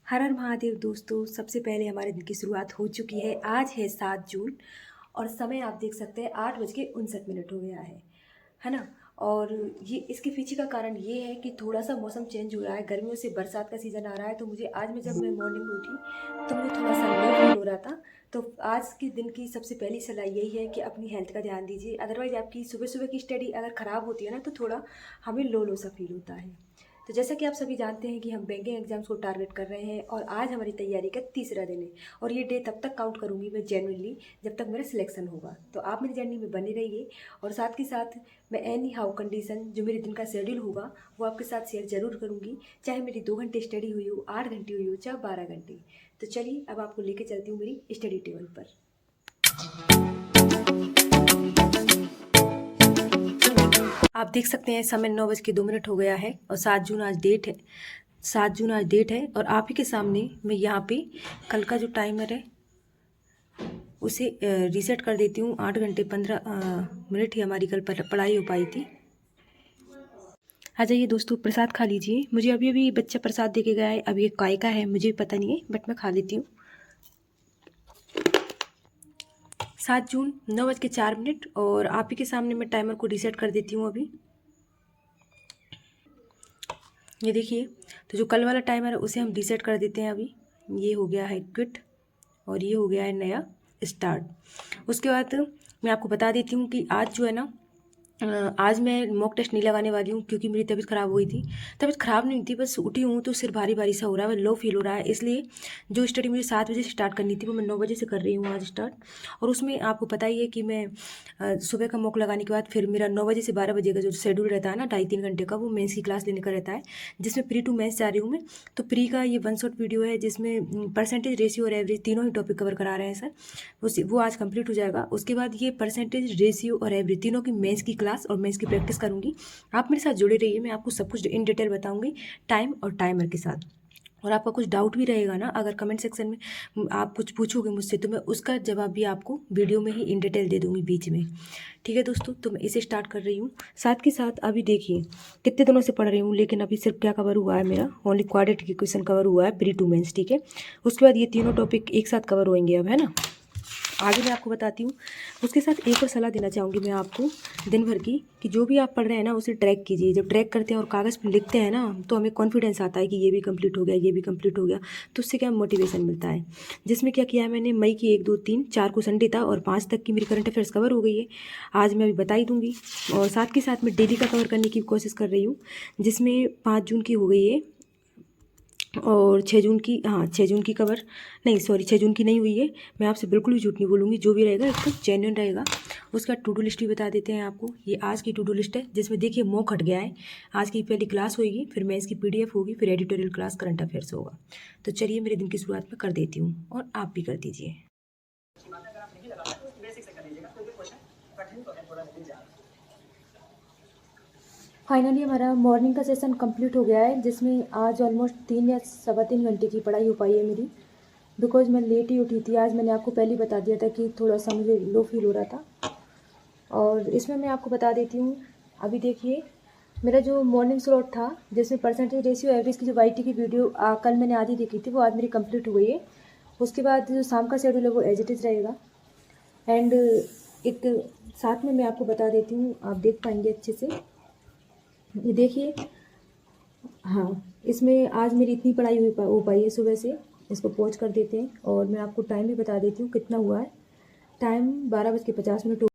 हर हर महादेव दोस्तों। सबसे पहले हमारे दिन की शुरुआत हो चुकी है। आज है 7 जून और समय आप देख सकते हैं 8:59 हो गया है ना। और ये इसके पीछे का कारण ये है कि थोड़ा सा मौसम चेंज हो रहा है, गर्मियों से बरसात का सीज़न आ रहा है। तो मुझे आज में जब मैं मॉर्निंग में उठी तो मुझे थोड़ा सा लो फील हो रहा था। तो आज के दिन की सबसे पहली सलाह यही है कि अपनी हेल्थ का ध्यान दीजिए। अदरवाइज़ आपकी सुबह सुबह की स्टडी अगर ख़राब होती है ना तो थोड़ा हमें लो लो सा फील होता है। तो जैसा कि आप सभी जानते हैं कि हम बैंकिंग एग्जाम्स को टारगेट कर रहे हैं और आज हमारी तैयारी का तीसरा दिन है। और ये डे तब तक काउंट करूँगी मैं जेन्युइनली जब तक मेरा सिलेक्शन होगा। तो आप मेरी जर्नी में बने रहिए और साथ के साथ मैं एनी हाउ कंडीशन जो मेरे दिन का शेड्यूल होगा वो आपके साथ शेयर जरूर करूँगी। चाहे मेरी 2 घंटे स्टडी हुई हो, 8 घंटे हुई हो, चाहे 12 घंटे। तो चलिए अब आपको लेके चलती हूँ मेरी स्टडी टेबल पर। आप देख सकते हैं समय 9:02 हो गया है और 7 जून आज डेट है। 7 जून आज डेट है और आप ही के सामने मैं यहाँ पे कल का जो टाइमर है उसे रीसेट कर देती हूँ। 8 घंटे 15 मिनट ही हमारी कल पढ़ाई हो पाई थी। आ जाइए दोस्तों, प्रसाद खा लीजिए। मुझे अभी अभी बच्चा प्रसाद दे के गया है। अब ये काय का है मुझे भी पता नहीं है, बट मैं खा लेती हूँ। 7 जून 9:04 और आप ही के सामने मैं टाइमर को रीसेट कर देती हूँ अभी। ये देखिए, तो जो कल वाला टाइमर है उसे हम रीसेट कर देते हैं अभी। ये हो गया है क्विट और ये हो गया है नया स्टार्ट। उसके बाद मैं आपको बता देती हूँ कि आज जो है ना, आज मैं मॉक टेस्ट नहीं लगाने वाली हूँ क्योंकि मेरी तबीयत ख़राब हुई थी। तबीयत ख़राब नहीं थी, बस उठी हूँ तो सिर भारी भारी सा हो रहा है, लो फील हो रहा है। इसलिए जो स्टडी मुझे 7 बजे से स्टार्ट करनी थी वो मैं 9 बजे से कर रही हूँ आज स्टार्ट। और उसमें आपको पता ही है कि मैं सुबह का मॉक लगाने के बाद फिर मेरा 9 बजे से 12 बजे का जो शेड्यूल रहता है ना, 2.5-3 घंटे का, वो मेंस की क्लास लेने का रहता है, जिसमें प्री टू मेंस जा रही हूँ मैं। तो प्री का ये 1 शॉट वीडियो है जिसमें परसेंटेज, रेशियो और एवरेज तीनों ही टॉपिक कवर करा रहे हैं सर। वो आज कंप्लीट हो जाएगा। उसके बाद ये परसेंटेज, रेशियो और एवरेज तीनों की मेंस की क्लास और मेंस की प्रैक्टिस करूँगी। आप मेरे साथ जुड़े रहिए, मैं आपको सब कुछ इन डिटेल बताऊँगी टाइम और टाइमर के साथ। और आपका कुछ डाउट भी रहेगा ना, अगर कमेंट सेक्शन में आप कुछ पूछोगे मुझसे तो मैं उसका जवाब भी आपको वीडियो में ही इन डिटेल दे दूँगी बीच में। ठीक है दोस्तों, तो मैं इसे स्टार्ट कर रही हूँ। साथ के साथ अभी देखिए कितने दिनों से पढ़ रही हूँ, लेकिन अभी सिर्फ क्या कवर हुआ है मेरा, ओनली क्वाड्रेटिक इक्वेशन कवर हुआ है प्री टू मेंस। ठीक है, उसके बाद ये तीनों टॉपिक एक साथ कवर होंगे अब, है ना। आगे मैं आपको बताती हूँ। उसके साथ एक और सलाह देना चाहूँगी मैं आपको दिन भर की, कि जो भी आप पढ़ रहे हैं ना उसे ट्रैक कीजिए। जब ट्रैक करते हैं और कागज़ पर लिखते हैं ना तो हमें कॉन्फिडेंस आता है कि ये भी कंप्लीट हो गया, ये भी कंप्लीट हो गया। तो उससे क्या मोटिवेशन मिलता है। जिसमें क्या किया है मैंने, मई की 1, 2, 3, 4 को संडे था और 5 तक की मेरी करंट अफेयर्स कवर हो गई है। आज मैं अभी बता ही दूँगी। और साथ के साथ मैं डेली का कवर करने की कोशिश कर रही हूँ, जिसमें 5 जून की हो गई है और 6 जून की, हाँ 6 जून की कवर नहीं, सॉरी 6 जून की नहीं हुई है। मैं आपसे बिल्कुल भी झूठ नहीं बोलूँगी, जो भी रहेगा एकदम जेन्युइन रहेगा। उसका टू डू लिस्ट भी बता देते हैं आपको। ये आज की टू डू लिस्ट है जिसमें देखिए मॉक हट गया है। आज की पहली क्लास होगी, फिर मैं इसकी PDF होगी, फिर एडिटोरियल क्लास, करंट अफेयर्स होगा। तो चलिए मेरे दिन की शुरुआत मैं कर देती हूँ और आप भी कर दीजिए। फाइनली हमारा मॉर्निंग का सेशन कंप्लीट हो गया है, जिसमें आज ऑलमोस्ट 3 या 3.25 घंटे की पढ़ाई हो पाई है मेरी। बिकॉज मैं लेट ही उठी थी आज। मैंने आपको पहले ही बता दिया था कि थोड़ा सा मुझे लो फील हो रहा था। और इसमें मैं आपको बता देती हूँ, अभी देखिए मेरा जो मॉर्निंग स्लॉट था जिसमें परसेंटेज, रेशियो, एवरेज की जो YT की वीडियो कल मैंने आधी देखी थी वो आज मेरी कंप्लीट हो गई है। उसके बाद जो शाम का शेड्यूल है वो एज इट इज़ रहेगा। एंड एक साथ में मैं आपको बता देती हूँ, आप देख पाएंगे अच्छे से। ये देखिए, हाँ इसमें आज मेरी इतनी पढ़ाई हो पाई है सुबह से। इसको पॉज कर देते हैं और मैं आपको टाइम भी बता देती हूँ कितना हुआ है। टाइम 12:50 हो।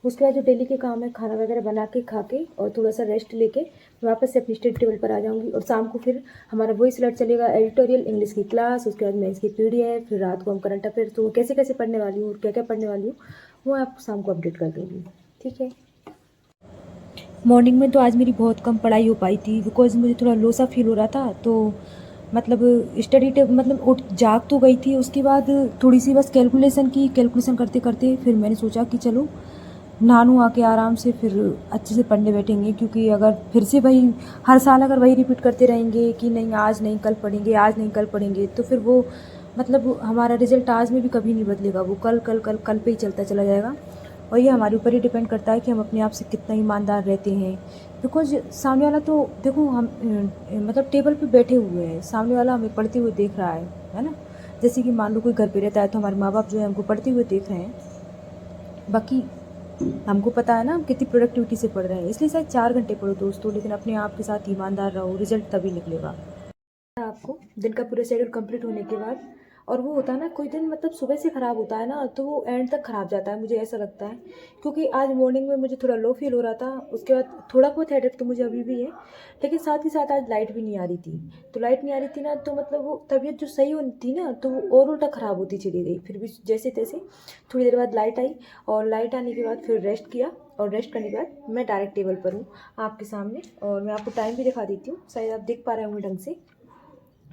उसके बाद जो डेली के काम है, खाना वगैरह बना के, खा के और थोड़ा सा रेस्ट लेके मैं वापस से अपनी स्टडी टेबल पर आ जाऊँगी। और शाम को फिर हमारा वही स्लॉट चलेगा, एडिटोरियल, इंग्लिश की क्लास, उसके बाद मेंस की PDF, फिर रात को हम करंट अफेयर। तो कैसे कैसे पढ़ने वाली हूँ और क्या क्या पढ़ने वाली हूँ वो आपको शाम को अपडेट कर दूँगी। ठीक है। मॉर्निंग में तो आज मेरी बहुत कम पढ़ाई हो पाई थी बिकॉज मुझे थोड़ा लो सा फील हो रहा था। तो मतलब स्टडी मतलब उठ जाग तो गई थी। उसके बाद थोड़ी सी बस कैलकुलेशन करते करते फिर मैंने सोचा कि चलो नहानू आके आराम से फिर अच्छे से पढ़ने बैठेंगे। क्योंकि अगर फिर से वही हर साल अगर वही रिपीट करते रहेंगे कि नहीं आज नहीं कल पढ़ेंगे, आज नहीं कल पढ़ेंगे, तो फिर वो मतलब हमारा रिजल्ट आज में भी कभी नहीं बदलेगा। वो कल कल कल कल पे ही चलता चला जाएगा। और ये हमारे ऊपर ही डिपेंड करता है कि हम अपने आप से कितना ईमानदार रहते हैं। बिकॉज सामने वाला तो देखो हम मतलब टेबल पे बैठे हुए हैं, सामने वाला हमें पढ़ते हुए देख रहा है ना। जैसे कि मान लो कोई घर पे रहता है तो हमारे माँ बाप जो है हमको पढ़ते हुए देख रहे हैं, बाकी हमको पता है ना हम कितनी प्रोडक्टिविटी से पढ़ रहे हैं। इसलिए शायद 4 घंटे पढ़ो दोस्तों, लेकिन अपने आप के साथ ईमानदार रहो, रिजल्ट तभी निकलेगा आपको दिन का पूरा शेड्यूल कंप्लीट होने के बाद। और वो होता है ना, कोई दिन मतलब सुबह से ख़राब होता है ना तो वो एंड तक ख़राब जाता है, मुझे ऐसा लगता है। क्योंकि आज मॉर्निंग में मुझे थोड़ा लो फील हो रहा था, उसके बाद थोड़ा बहुत हेडेक तो मुझे अभी भी है, लेकिन साथ ही साथ आज लाइट भी नहीं आ रही थी। तो लाइट नहीं आ रही थी ना, तो मतलब वो तबीयत जो सही होनी थी ना, तो वो और उल्टा ख़राब होती चली गई। फिर भी जैसे तैसे थोड़ी देर बाद लाइट आई, और लाइट आने के बाद फिर रेस्ट किया, और रेस्ट करने के बाद मैं डायरेक्ट टेबल पर हूँ आपके सामने। और मैं आपको टाइम भी दिखा देती हूँ, शायद आप देख पा रहे होंगे ढंग से।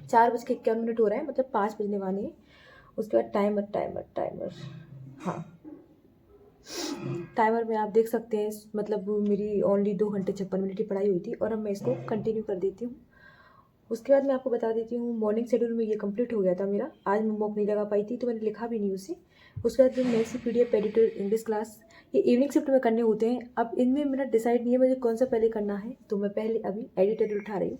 4:51 हो रहे हैं, मतलब 5 बजने वाले हैं। उसके बाद टाइमर टाइमर टाइमर हाँ, टाइमर में आप देख सकते हैं, मतलब मेरी ओनली 2 घंटे 56 मिनट की पढ़ाई हुई थी, और अब मैं इसको कंटिन्यू कर देती हूँ। उसके बाद मैं आपको बता देती हूँ, मॉर्निंग शेड्यूल में ये कंप्लीट हो गया था मेरा। आज मैं मॉक नहीं लगा पाई थी तो मैंने लिखा भी नहीं उसे। उसके बाद next PDF editor English class, ये इवनिंग शिफ्ट में करने होते हैं। अब इनमें मेरा डिसाइड नहीं है मुझे कौन सा पहले करना है, तो मैं पहले अभी एडिटर उठा रही हूँ।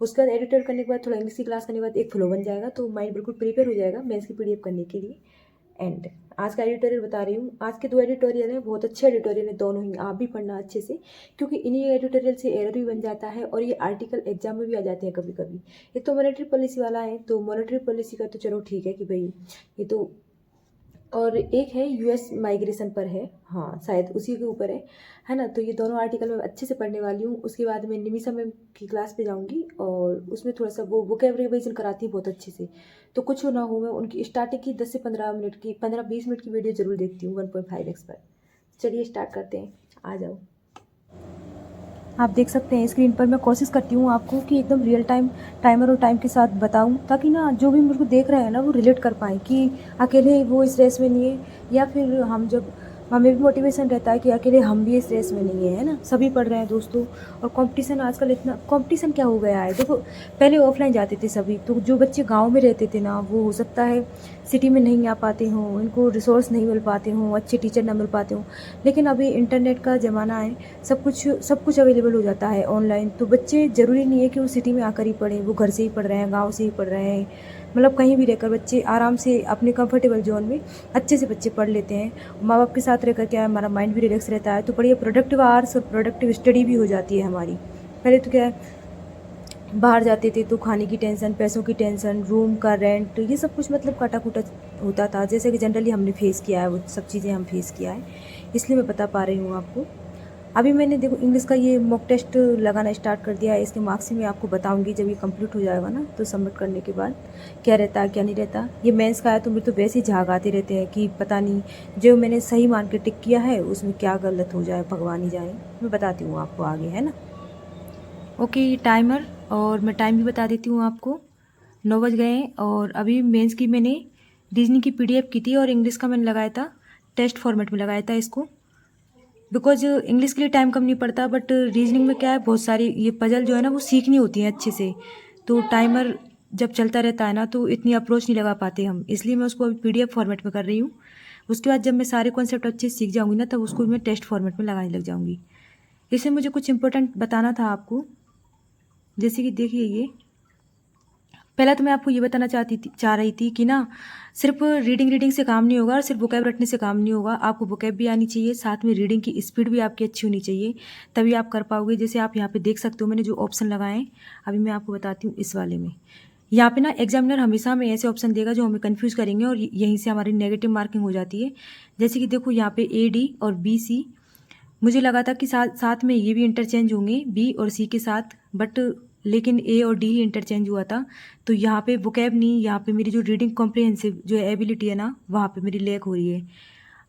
उसके बाद एडिटर करने के बाद थोड़ा इंग्लिश की क्लास करने के बाद एक फ्लो बन जाएगा, तो माइंड बिल्कुल प्रिपेयर हो जाएगा मेंस की PDF करने के लिए। एंड आज का एडिटोरियल बता रही हूँ, आज के 2 एडिटोरियल हैं, बहुत अच्छे एडिटोरियल हैं दोनों ही, आप भी पढ़ना अच्छे से, क्योंकि इन्हीं एडिटोरियल से एरर भी बन जाता है, और ये आर्टिकल एग्जाम में भी आ जाते हैं कभी कभी। एक तो मॉनेटरी पॉलिसी वाला है, तो मॉनेटरी पॉलिसी का तो चलो ठीक है कि भाई ये तो, और एक है US माइग्रेशन पर है, हाँ शायद उसी के ऊपर है ना। तो ये दोनों आर्टिकल मैं अच्छे से पढ़ने वाली हूँ। उसके बाद मैं निमिषा मैम की क्लास पे जाऊँगी, और उसमें थोड़ा सा वो वोकैबुलरी रिवीजन कराती है बहुत अच्छे से। तो कुछ ना हो, मैं उनकी स्टार्टिंग की 10 से 15 मिनट की, 15-20 मिनट की वीडियो जरूर देखती हूँ 1.5x पर। चलिए स्टार्ट करते हैं, आ जाओ। आप देख सकते हैं स्क्रीन पर, मैं कोशिश करती हूँ आपको कि एकदम रियल टाइम टाइमर और टाइम के साथ बताऊँ, ताकि ना जो भी मुझको देख रहे हैं ना वो रिलेट कर पाएँ कि अकेले वो इस रेस में नहीं है, या फिर हम जब हमें भी मोटिवेशन रहता है कि अकेले हम भी इस रेस में नहीं है ना, सभी पढ़ रहे हैं दोस्तों। और कंपटीशन आजकल इतना कंपटीशन क्या हो गया है, देखो पहले ऑफलाइन जाते थे सभी, तो जो बच्चे गांव में रहते थे ना, वो हो सकता है सिटी में नहीं आ पाते हों, उनको रिसोर्स नहीं मिल पाते हों, अच्छे टीचर ना मिल पाते हों। लेकिन अभी इंटरनेट का ज़माना है, सब कुछ अवेलेबल हो जाता है ऑनलाइन। तो बच्चे ज़रूरी नहीं है कि वो सिटी में आकर ही पढ़ें, वो घर से ही पढ़ रहे हैं, गाँव से ही पढ़ रहे हैं, मतलब कहीं भी रहकर बच्चे आराम से अपने कंफर्टेबल जोन में अच्छे से बच्चे पढ़ लेते हैं। माँ बाप के साथ रहकर क्या है, हमारा माइंड भी रिलैक्स रहता है, तो बढ़िया प्रोडक्टिव आवर्स और प्रोडक्टिव स्टडी भी हो जाती है हमारी। पहले तो क्या है, बाहर जाते थे तो खाने की टेंशन, पैसों की टेंशन, रूम का रेंट, ये सब कुछ मतलब काटा कूटा होता था, जैसे कि जनरली हमने फेस किया है, वो सब चीज़ें हम फेस किया है, इसलिए मैं बता पा रही हूँ आपको। अभी मैंने देखो इंग्लिश का ये मॉक टेस्ट लगाना स्टार्ट कर दिया है। इसके मार्क्स मैं आपको बताऊंगी जब ये कंप्लीट हो जाएगा ना, तो सबमिट करने के बाद क्या रहता है क्या नहीं रहता। ये मेंस का है तो मेरे तो वैसे ही झाग आते रहते हैं कि पता नहीं जो मैंने सही मान के टिक किया है उसमें क्या गलत हो जाए, भगवान ही जाए। मैं बताती हूँ आपको आगे, है ना। ओके, ये टाइमर, और मैं टाइम भी बता देती हूँ आपको। 9 बज गए हैं, और अभी मेंस की मैंने रीजनिंग की PDF की थी, और इंग्लिश का मैंने लगाया था टेस्ट फॉर्मेट में लगाया था इसको, बिकॉज इंग्लिश के लिए टाइम कम नहीं पड़ता, बट रीजनिंग में क्या है, बहुत सारी ये पजल जो है ना वो सीखनी होती है अच्छे से। तो टाइमर जब चलता रहता है ना तो इतनी अप्रोच नहीं लगा पाते हम, इसलिए मैं उसको अभी PDF फॉर्मेट में कर रही हूँ। उसके बाद जब मैं सारे कॉन्सेप्ट अच्छे से सीख जाऊँगी ना, तब उसको मैं टेस्ट फॉर्मेट में लगाने लग जाऊँगी। इसमें मुझे कुछ इंपॉर्टेंट बताना था आपको, जैसे कि देखिए ये पहला तो मैं आपको ये बताना चाह रही थी कि ना, सिर्फ रीडिंग से काम नहीं होगा, और सिर्फ वोकैब रटने से काम नहीं होगा, आपको वोकैब भी आनी चाहिए, साथ में रीडिंग की स्पीड भी आपकी अच्छी होनी चाहिए, तभी आप कर पाओगे। जैसे आप यहाँ पे देख सकते हो मैंने जो ऑप्शन लगाए हैं, अभी मैं आपको बताती हूँ इस वाले में। यहाँ पे ना एग्जामिनर हमेशा हमें ऐसे ऑप्शन देगा जो हमें कन्फ्यूज करेंगे, और यहीं से हमारी नेगेटिव मार्किंग हो जाती है। जैसे कि देखो यहाँ पे AD और BC, मुझे लगा था कि साथ में ये भी इंटरचेंज होंगे B और C के साथ, बट लेकिन A और D ही इंटरचेंज हुआ था। तो यहाँ पे वोकैब नहीं, यहाँ पे मेरी जो रीडिंग कॉम्प्रिहेंसिव जो एबिलिटी है ना, वहाँ पे मेरी लैक हो रही है।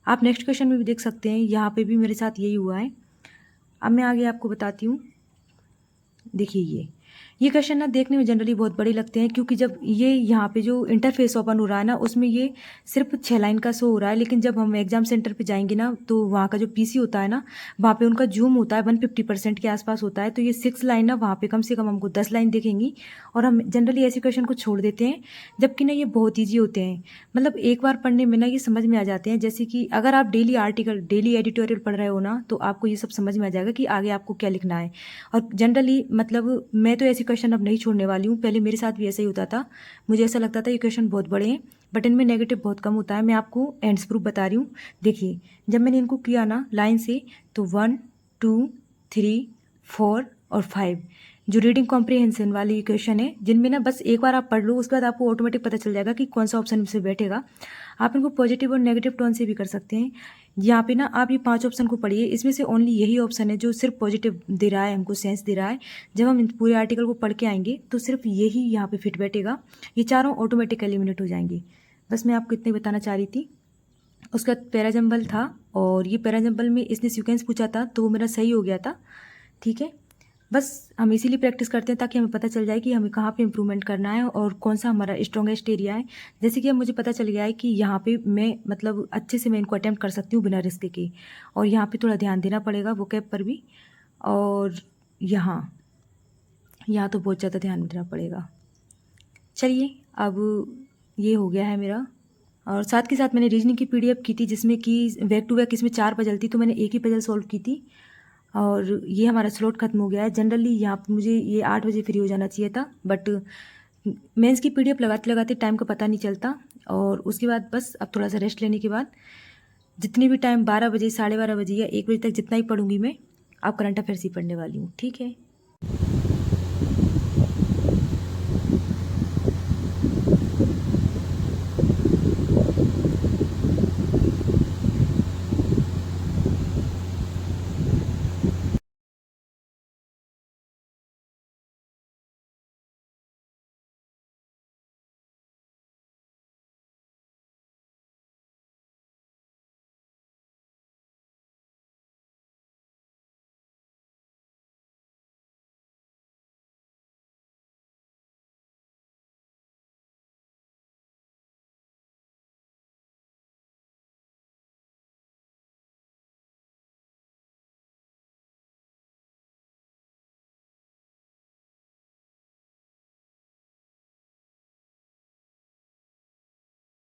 आप नेक्स्ट क्वेश्चन में भी देख सकते हैं, यहाँ पे भी मेरे साथ यही हुआ है। अब मैं आगे आपको बताती हूँ। देखिए ये क्वेश्चन ना देखने में जनरली बहुत बड़े लगते हैं, क्योंकि जब ये यहाँ पे जो इंटरफेस ओपन हो रहा है ना, उसमें ये सिर्फ 6 लाइन का शो हो रहा है, लेकिन जब हम एग्जाम सेंटर पे जाएंगे ना, तो वहाँ का जो पीसी होता है ना, वहाँ पे उनका जूम होता है 150% के आसपास होता है। तो ये 6 लाइन ना वहाँ पे कम से कम हमको 10 लाइन दिखेंगी, और हम जनरली ऐसे क्वेश्चन को छोड़ देते हैं, जबकि ना ये बहुत ईजी होते हैं। मतलब एक बार पढ़ने में ना ये समझ में आ जाते हैं। जैसे कि अगर आप डेली आर्टिकल, डेली एडिटोरियल पढ़ रहे हो ना, तो आपको ये सब समझ में आ जाएगा कि आगे आपको क्या लिखना है। और जनरली मतलब मैं तो ऐसे क्वेश्चन अब नहीं छोड़ने वाली हूँ, पहले मेरे साथ भी ऐसा ही होता था। मुझे ऐसा लगता था ये क्वेश्चन बहुत बड़े हैं, बट इनमें नेगेटिव बहुत कम होता है। मैं आपको एंड्स प्रूफ बता रही हूँ। देखिए, जब मैंने इनको किया ना लाइन से, तो 1 2 3 4 और 5 जो रीडिंग कॉम्प्रिहेंशन वाली क्वेश्चन है, जिनमें ना बस एक बार आप पढ़ लो, उसके बाद आपको ऑटोमेटिक पता चल जाएगा कि कौन सा ऑप्शन से बैठेगा। आप इनको पॉजिटिव और नेगेटिव टोन से भी कर सकते हैं। यहाँ पे ना आप ये 5 ऑप्शन को पढ़िए, इसमें से ओनली यही ऑप्शन है जो सिर्फ पॉजिटिव दे रहा है, हमको सेंस दे रहा है। जब हम पूरे आर्टिकल को पढ़ के आएंगे तो सिर्फ यही यहाँ पे फिट बैठेगा, ये चारों ऑटोमेटिक एलिमिनेट हो जाएंगे। बस मैं आपको इतने बताना चाह रही थी। उसका पैराजम्बल था, और ये पैराजम्बल में इसने सीक्वेंस पूछा था, तो वो मेरा सही हो गया था। ठीक है, बस हम इसीलिए प्रैक्टिस करते हैं ताकि हमें पता चल जाए कि हमें कहाँ पे इम्प्रूवमेंट करना है और कौन सा हमारा स्ट्रॉन्गेस्ट एरिया है। जैसे कि अब मुझे पता चल गया है कि यहाँ पे मैं मतलब अच्छे से मैं इनको अटेम्प्ट कर सकती हूँ बिना रिस्क के, और यहाँ पे थोड़ा ध्यान देना पड़ेगा वोकैब पर भी, और यहाँ यहाँ तो बहुत ज़्यादा ध्यान देना पड़ेगा। चलिए, अब ये हो गया है मेरा। और साथ के साथ मैंने रीजनिंग की पीडीएफ की थी, जिसमें कि बैक टू बैक इसमें 4 पजल थी, तो मैंने एक ही पजल सॉल्व की थी। और ये हमारा स्लॉट खत्म हो गया है। जनरली यहाँ पे मुझे ये 8 बजे फ्री हो जाना चाहिए था, बट मेंस की पीडीएफ लगाते लगाते टाइम का पता नहीं चलता। और उसके बाद बस अब थोड़ा सा रेस्ट लेने के बाद जितनी भी टाइम 12 बजे, 12:30 बजे या 1 बजे तक जितना ही पढ़ूंगी मैं, अब करंट अफेयर्स ही पढ़ने वाली हूँ। ठीक है।